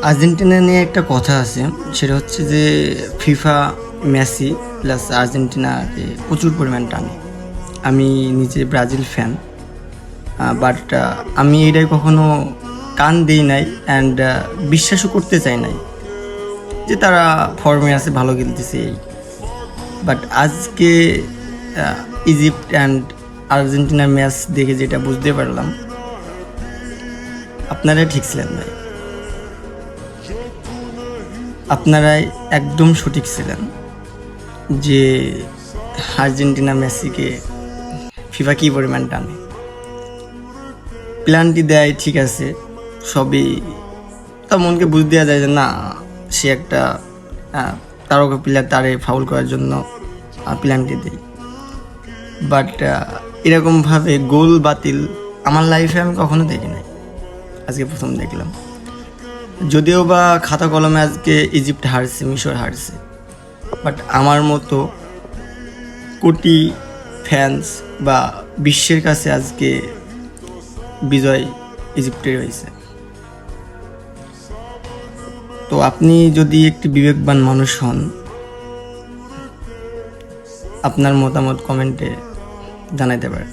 Argentina নিয়ে একটা কথা আছে, সেটা হচ্ছে যে ফিফা মেসি প্লাস আর্জেন্টিনাকে প্রচুর পরিমাণ টানে। আমি নিজে ব্রাজিল ফ্যান, বাট আমি এটাই কখনো কান দিই নাই অ্যান্ড বিশ্বাসও করতে চাই নাই যে তারা ফর্মে আছে, ভালো খেলতেছে এই। বাট আজকে ইজিপ্ট অ্যান্ড আর্জেন্টিনার ম্যাচ দেখে যেটা বুঝতে পারলাম, আপনারাই ঠিক ছিলেন ভাই, আপনারাই একদম সঠিক ছিলেন যে আর্জেন্টিনা মেসিকে ফিফা কী পরিমাণ টানে। প্ল্যানটি দেয় ঠিক আছে, সবই তা মনকে বুঝ দেওয়া যায় যে না, সে একটা তারকা প্লেয়ার, তারে ফাউল করার জন্য প্ল্যানটি দেয়। বাট এরকমভাবে গোল বাতিল আমার লাইফে আমি কখনো দেখি নাই, আজকে প্রথম দেখলাম। যদিও বা খাতা কলমে আজকে ইজিপ্ট হারছে, মিশর হারছে, বাট আমার মতো কোটি ফ্যান্স বা বিশ্বের কাছে আজকে বিজয় ইজিপ্টের হয়েছে। তো আপনি যদি একটি বিবেকবান মানুষ হন, আপনার মতামত কমেন্টে জানাইতে পারেন।